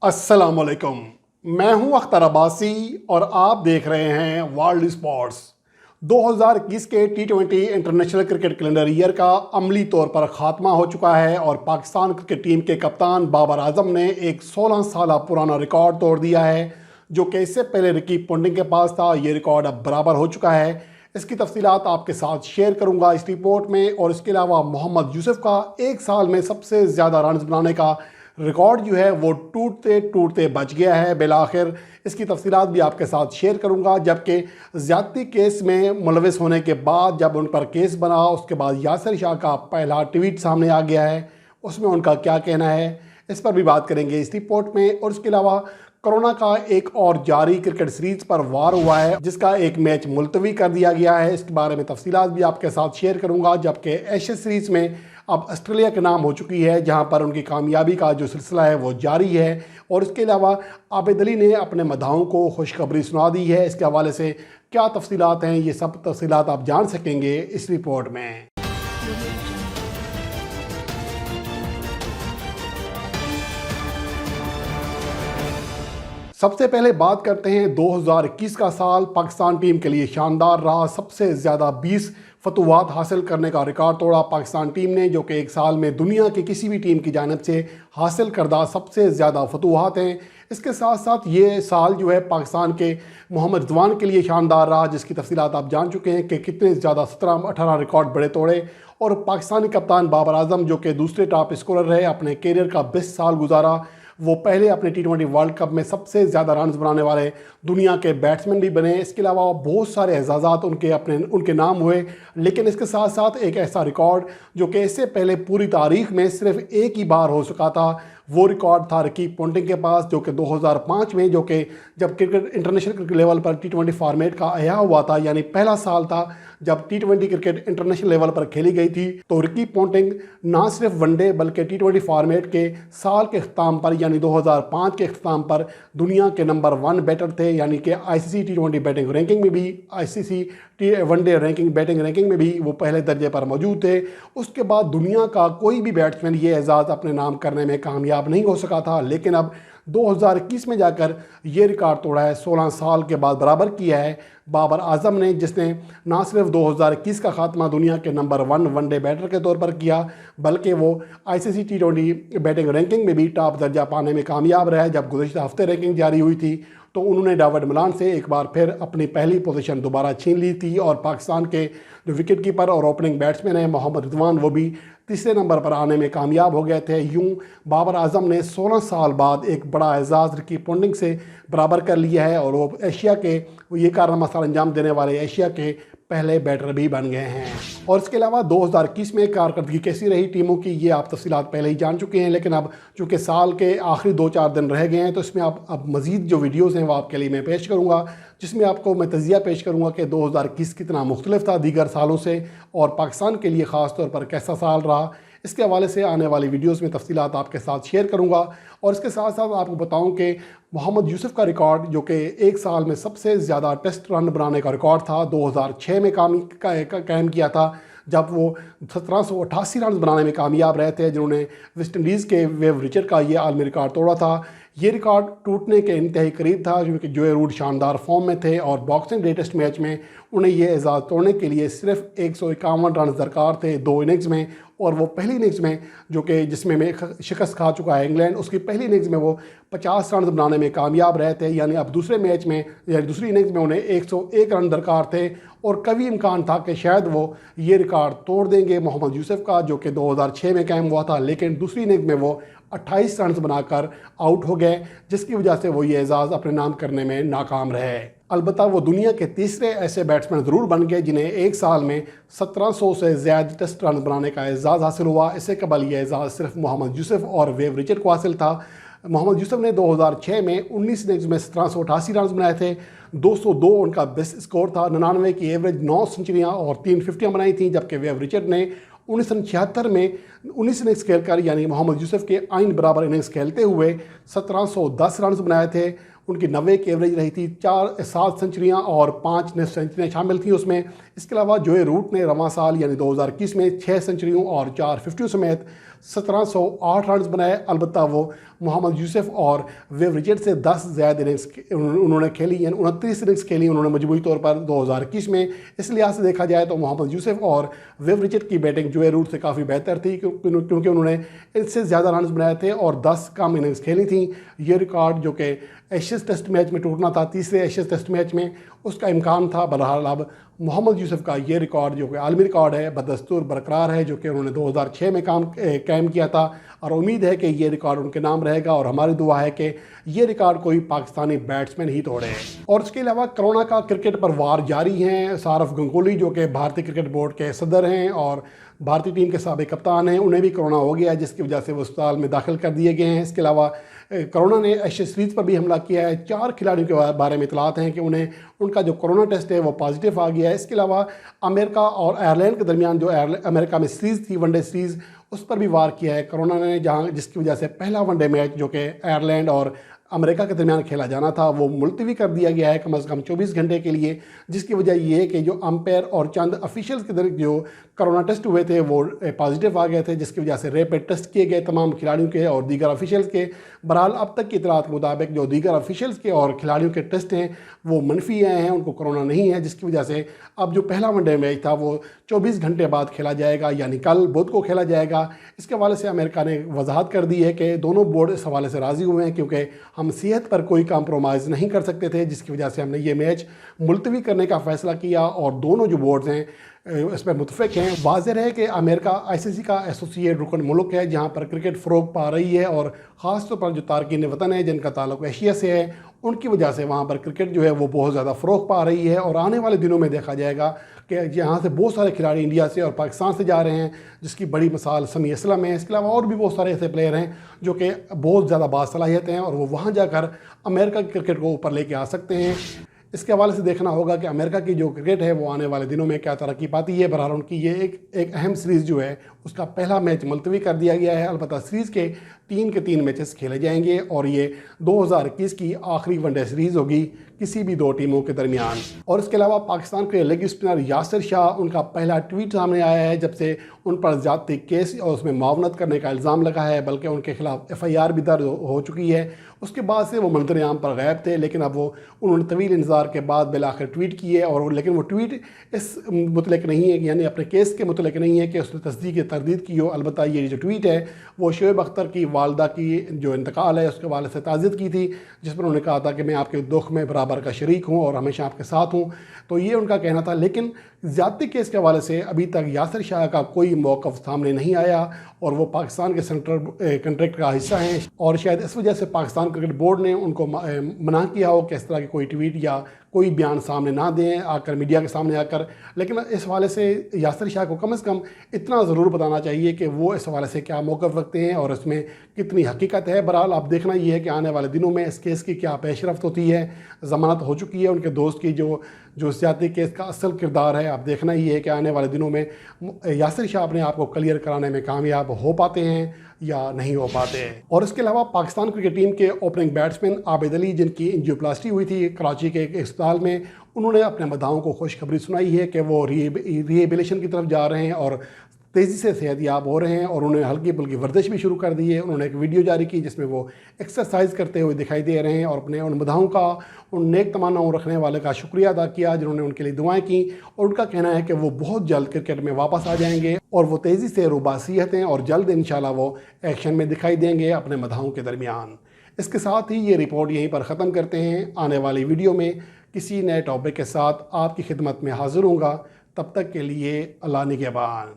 अस्सलामुअलैकुम। मैं हूं अख्तर अब्बासी और आप देख रहे हैं वर्ल्ड स्पोर्ट्स। 2021 के टी20 इंटरनेशनल क्रिकेट कैलेंडर ईयर का अमली तौर पर खात्मा हो चुका है और पाकिस्तान क्रिकेट टीम के कप्तान बाबर आजम ने एक 16 साल पुराना रिकॉर्ड तोड़ दिया है, जो कि इससे पहले रिकी पोंटिंग के पास था। ये रिकॉर्ड अब बराबर हो चुका है। इसकी तफसीलात आपके साथ शेयर करूंगा इस रिपोर्ट में। और इसके अलावा मोहम्मद यूसुफ का एक साल में सबसे ज़्यादा रन बनाने का रिकॉर्ड जो है वो टूटते टूटते बच गया है बिलाखिर। इसकी तफसीलात भी आपके साथ शेयर करूंगा। जबकि ज़्यादती केस में मुलविस होने के बाद जब उन पर केस बना, उसके बाद यासिर शाह का पहला ट्वीट सामने आ गया है, उसमें उनका क्या कहना है, इस पर भी बात करेंगे इस रिपोर्ट में। और इसके अलावा कोरोना का एक और जारी क्रिकेट सीरीज पर वार हुआ है, जिसका एक मैच मुलतवी कर दिया गया है। इसके बारे में तफसीलात भी आपके साथ शेयर करूंगा। जबकि एशेज सीरीज में अब ऑस्ट्रेलिया के नाम हो चुकी है, जहां पर उनकी कामयाबी का जो सिलसिला है वो जारी है। और इसके अलावा आबिद अली ने अपने मदाहों को खुशखबरी सुना दी है। इसके हवाले से क्या तफसीलात हैं, ये सब तफसीलात आप जान सकेंगे इस रिपोर्ट में। सबसे पहले बात करते हैं 2021 का साल पाकिस्तान टीम के लिए शानदार रहा। सबसे ज़्यादा 20 फतवात हासिल करने का रिकॉर्ड तोड़ा पाकिस्तान टीम ने, जो कि एक साल में दुनिया की किसी भी टीम की जानिब से हासिल करदा सबसे ज़्यादा फतवात हैं। इसके साथ साथ ये साल जो है पाकिस्तान के मोहम्मद रिजवान के लिए शानदार रहा, जिसकी तफसीलात आप जान चुके हैं कि कितने ज़्यादा 17-18 रिकॉर्ड बड़े तोड़े। और पाकिस्तानी कप्तान बाबर आजम, जो कि दूसरे टॉप स्कोरर रहे, अपने कैरियर का बेस्ट साल गुजारा। वो पहले अपने टी20 वर्ल्ड कप में सबसे ज़्यादा रन बनाने वाले दुनिया के बैट्समैन भी बने। इसके अलावा बहुत सारे एजाज़ात उनके नाम हुए। लेकिन इसके साथ साथ एक ऐसा रिकॉर्ड जो कि इससे पहले पूरी तारीख में सिर्फ एक ही बार हो सका था, वो रिकॉर्ड था रिकी पोंटिंग के पास, जो कि 2005 में, जो कि जब क्रिकेट इंटरनेशनल क्रिकेट लेवल पर टी20 फॉर्मेट का आया हुआ था, यानी पहला साल था जब टी20 क्रिकेट इंटरनेशनल लेवल पर खेली गई थी। तो रिकी पोंटिंग ना सिर्फ वनडे बल्कि टी20 फॉर्मेट के साल के अख्ताम पर, यानी 2005 के अख्ताम पर दुनिया के नंबर 1 बैटर थे। यानी कि आईसीसी टी20 बैटिंग रैंकिंग में भी, ICC one day ranking batting ranking में भी वो पहले दर्जे पर मौजूद थे। उसके बाद दुनिया का कोई भी बैट्समैन ये एजाज़ अपने नाम करने में कामयाब नहीं हो सका था। लेकिन अब 2021 में जाकर ये रिकॉर्ड तोड़ा है, 16 साल के बाद बराबर किया है बाबर आजम ने, जिसने ना सिर्फ 2021 का खात्मा दुनिया के नंबर 1 वनडे बैटर के तौर पर किया, बल्कि वो आईसीसी टी20 बैटिंग रैंकिंग में भी टॉप दर्जा पाने में कामयाब रहा। जब गुज़श्ता हफ्ते रैंकिंग जारी हुई थी तो उन्होंने डेविड मिलान से एक बार फिर अपनी पहली पोजीशन दोबारा छीन ली थी। और पाकिस्तान के जो विकेट कीपर और ओपनिंग बैट्समैन हैं मोहम्मद रिजवान, वो भी तीसरे नंबर पर आने में कामयाब हो गए थे। यूं बाबर आजम ने 16 साल बाद एक बड़ा एजाज़ रिकी पोंटिंग से बराबर कर लिया है और वो एशिया के ये कारनामा अंजाम देने वाले एशिया के पहले बैटर भी बन गए हैं। और इसके अलावा 2021 में कारकर्दगी कैसी रही टीमों की, ये आप तफसीलात पहले ही जान चुके हैं। लेकिन अब चूँकि साल के आखिरी 2-4 दिन रह गए हैं, तो इसमें अब मज़ीद जो वीडियोज़ हैं वो आपके लिए मैं पेश करूँगा, जिसमें आपको मैं तजिया पेश करूँगा कि 2021 कितना मुख्तलिफ था दीगर सालों से और पाकिस्तान के लिए ख़ास तौर पर कैसा साल रहा। इसके हवाले से आने वाली वीडियोस में तफसीलात आपके साथ शेयर करूंगा। और इसके साथ साथ आपको बताऊं कि मोहम्मद यूसुफ का रिकॉर्ड, जो कि एक साल में सबसे ज़्यादा टेस्ट रन बनाने का रिकॉर्ड था, 2006 में कायम किया था, जब वो 1788 रन बनाने में कामयाब रहे थे, जिन्होंने वेस्ट इंडीज़ के वेव रिचर्ड का ये आलमी रिकॉर्ड तोड़ा था। ये रिकॉर्ड टूटने के इंतहाई करीब था, क्योंकि जोए रूट शानदार फॉर्म में थे और बॉक्सिंग डे टेस्ट मैच में उन्हें ये एजाज़ तोड़ने के लिए सिर्फ 151 रन दरकार थे 2 इनिंग्स में। और वो पहली इनिंग्स में, जो कि जिसमें में शिकस्त खा चुका है इंग्लैंड, उसकी पहली इनिंग्स में वो 50 रन बनाने में कामयाब रहे थे। यानी अब दूसरे मैच में या दूसरी इनिंग्स में उन्हें 101 रन दरकार थे और कभी इम्कान था कि शायद वो ये रिकॉर्ड तोड़ देंगे मोहम्मद यूसुफ का, जो कि 2006 में कायम हुआ था। लेकिन दूसरी इनिंग्स में वो 28 रन बनाकर आउट हो गए, जिसकी वजह से वो ये एजाज़ अपने नाम करने में नाकाम रहे। अलबत्ता वो दुनिया के तीसरे ऐसे बैट्समैन ज़रूर बन गए जिन्हें एक साल में 1700 से ज़्यादा टेस्ट रन बनाने का एजाज़ हासिल हुआ। इससे कबल ये एजाज़ सिर्फ मोहम्मद यूसुफ और वेव रिचर्ड को हासिल था। मोहम्मद यूसुफ ने 2006 में 19 इनिंग्स में 1788 रन बनाए थे, 202 उनका बेस्ट स्कोर था, 99 की एवरेज, 9 सेंचुरियाँ और 3 फिफ्टियाँ बनाई थी। जबकि वेव रिचर्ड ने 1976 में 19 इनिंग्स खेलकर यानी मोहम्मद यूसुफ के आइन बराबर इनिंग्स खेलते हुए 1710 रन बनाए थे। उनकी 90 की एवरेज रही थी। 7 सेंचुरियाँ और 5 नेस्ट सेंचुरियाँ शामिल थी उसमें। इसके अलावा जोए रूट ने रवां साल यानी 2021 में 6 सेंचुरियों और 4 फिफ्टियों समेत 1708 रन बनाए। अलबत्ता वो मोहम्मद यूसुफ और विव रिचर्ड से 10 ज़्यादा इनिंग्स उन्होंने खेली, यानी 29 इनिंग्स खेली उन्होंने मजमूई तौर पर 2021 में। इस लिहाज से देखा जाए तो मोहम्मद यूसुफ और विव रिचर्ड की बैटिंग जोए रूट से काफ़ी बेहतर थी, क्योंकि उन्होंने इनसे ज़्यादा रन बनाए थे और 10 कम इनिंग्स खेली थी। ये रिकॉर्ड जो कि एशेज़ टेस्ट मैच में टूटना था, तीसरे एशेज़ टेस्ट मैच में, उसका इम्कान था। बहरहाल अब मोहम्मद यूसुफ का ये रिकॉर्ड जो कि आलमी रिकॉर्ड है बदस्तूर बरकरार है, जो कि उन्होंने 2006 में कायम किया था, और उम्मीद है कि ये रिकॉर्ड उनके नाम रहेगा। और हमारी दुआ है कि ये रिकॉर्ड कोई पाकिस्तानी बैट्समैन ही तोड़े। और इसके अलावा कोरोना का क्रिकेट पर वार जारी है। सौरव गंगुली जो कि भारतीय क्रिकेट बोर्ड के सदर हैं और भारतीय टीम के साबिक कप्तान हैं, उन्हें भी कोरोना हो गया है, जिसकी वजह से वो अस्पताल में दाखिल कर दिए गए हैं। इसके अलावा कोरोना ने एशेज़ सीरीज़ पर भी हमला किया है। 4 खिलाड़ियों के बारे में इतलात हैं कि उनका जो कोरोना टेस्ट है वो पॉजिटिव आ गया है। इसके अलावा अमेरिका और आयरलैंड के दरमियान जो अमेरिका में सीरीज़ थी, वनडे सीरीज़, उस पर भी वार किया है कोरोना ने, जिसकी वजह से पहला वनडे मैच जो कि आयरलैंड और अमेरिका के दरमियान खेला जाना था वो मुलतवी कर दिया गया है कम से कम 24 घंटे के लिए। जिसकी वजह ये है कि जो अंपायर और चंद ऑफिशियल्स के दर जो कोरोना टेस्ट हुए थे वो पॉजिटिव आ गए थे, जिसकी वजह से रैपिड टेस्ट किए गए तमाम खिलाड़ियों के और दीगर ऑफिशियल्स के। बहरहाल अब तक की इतलात के मुताबिक जो दीगर ऑफिशियल्स के और खिलाड़ियों के टेस्ट हैं वो मनफी आए हैं, उनको कोरोना नहीं है, जिसकी वजह से अब जो पहला वनडे मैच था वो 24 घंटे बाद खेला जाएगा, यानी कल बुध को खेला जाएगा। इसके हवाले से अमेरिका ने वजाहत कर दी है कि दोनों बोर्ड इस हवाले से राज़ी हुए हैं, क्योंकि हम सेहत पर कोई कॉम्प्रोमाइज़ नहीं कर सकते थे, जिसकी वजह से हमने ये मैच मुलतवी करने का फ़ैसला किया। और दोनों जो बोर्ड्स हैं इस पर मुतफ़िक़ हैं। वाज़ेह है कि अमेरिका ICC का एसोसिएट रुकन मुल्क है, जहाँ पर क्रिकेट फ़रोग पा रही है, और ख़ास तौर पर जो तारकीन वतन है जिनका ताल्लुक़ एशिया से है, उनकी वजह से वहाँ पर क्रिकेट जो है वो बहुत ज़्यादा फ़रोग पा रही है। और आने वाले दिनों में देखा जाएगा कि यहाँ से बहुत सारे खिलाड़ी इंडिया से और पाकिस्तान से जा रहे हैं, जिसकी बड़ी मिसाल समी असलम है। इसके अलावा और भी बहुत सारे ऐसे प्लेयर हैं जो कि बहुत ज़्यादा बासलाहियत हैं, और वो वहाँ जाकर अमेरिका की क्रिकेट को ऊपर लेके आ सकते हैं। इसके हवाले से देखना होगा कि अमेरिका की जो क्रिकेट है वो आने वाले दिनों में क्या तरक्की पाती है। बहरहाल उनकी ये एक अहम सीरीज़ जो है उसका पहला मैच मुलतवी कर दिया गया है। अलबत्ता सीरीज़ के 3 मैचेस खेले जाएंगे, और ये 2021 की आखिरी वनडे सीरीज़ होगी किसी भी 2 टीमों के दरमियान। और इसके अलावा पाकिस्तान के लेग स्पिनर यासिर शाह, उनका पहला ट्वीट सामने आया है जब से उन पर ज़्यादती केस और उसमें मुआवनत करने का इल्ज़ाम लगा है, बल्कि उनके खिलाफ FIR भी दर्ज हो चुकी है। उसके बाद से वो मंजर आम पर गायब थे, लेकिन अब उन्होंने तवील इंतज़ार के बाद बिलाखिर ट्वीट किए। और लेकिन वो ट्वीट इस मुतल्लिक़ नहीं है, यानी अपने केस के मुतल्लिक़ नहीं है कि उसने तस्दीक या तरदीद की हो। अलबत्ता ये जो ट्वीट है वो शोएब अख्तर की वालदा की जो इंतकाल है उसके हवाले से ताज़ियत की थी, जिस पर उन्होंने कहा था कि मैं आपके दुख में बराबर का शरीक हूँ और हमेशा आपके साथ हूँ। तो ये उनका कहना था। लेकिन ज़्यादती केस के हवाले से अभी तक यासिर शाह का कोई मौक़िफ़ सामने नहीं आया, और वो पाकिस्तान के सेंट्रल कंट्रैक्ट का हिस्सा हैं, और शायद इस वजह से पाकिस्तान क्रिकेट बोर्ड ने उनको मना किया हो कि इस तरह की कोई ट्वीट या कोई बयान सामने ना दें आकर मीडिया के सामने आकर। लेकिन इस हवाले से यासिर शाह को कम से कम इतना ज़रूर बताना चाहिए कि वो इस हवाले से क्या मौक़िफ़ रखते हैं और इसमें कितनी हकीकत है। बहरहाल आप देखना ये है कि आने वाले दिनों में इस केस की क्या पेशरफ्त होती है। ज़मानत हो चुकी है उनके दोस्त की, जो ज़्यादती केस का असल किरदार है। आप देखना ही है कि आने वाले दिनों में यासिर शाह अपने आप को क्लियर कराने में कामयाब हो पाते हैं या नहीं हो पाते हैं। और इसके अलावा पाकिस्तान क्रिकेट टीम के ओपनिंग बैट्समैन आबिद अली, जिनकी एंजियोप्लास्टी हुई थी कराची के एक अस्पताल में, उन्होंने अपने मदाहों को खुशखबरी सुनाई है कि वो रिहेबिलिटेशन की तरफ जा रहे हैं और तेज़ी से सेहतयाब हो रहे हैं, और उन्होंने हल्की फुल्की वर्जिश भी शुरू कर दी है। उन्होंने एक वीडियो जारी की जिसमें वो एक्सरसाइज करते हुए दिखाई दे रहे हैं, और अपने उन मदाहों का, उन नेक तमन्नाओं रखने वाले का शुक्रिया अदा किया जिन्होंने उनके लिए दुआएं की। और उनका कहना है कि वो बहुत जल्द क्रिकेट में वापस आ जाएंगे, और वो तेज़ी से रुबासियत हैं, और जल्द इंशाल्लाह वो एक्शन में दिखाई देंगे अपने मदाहों के दरमियान। इसके साथ ही ये रिपोर्ट यहीं पर ख़त्म करते हैं। आने वाली वीडियो में किसी नए टॉपिक के साथ आपकी खिदमत में हाजिर होऊंगा। तब तक के लिए अल्लाह निगहबान।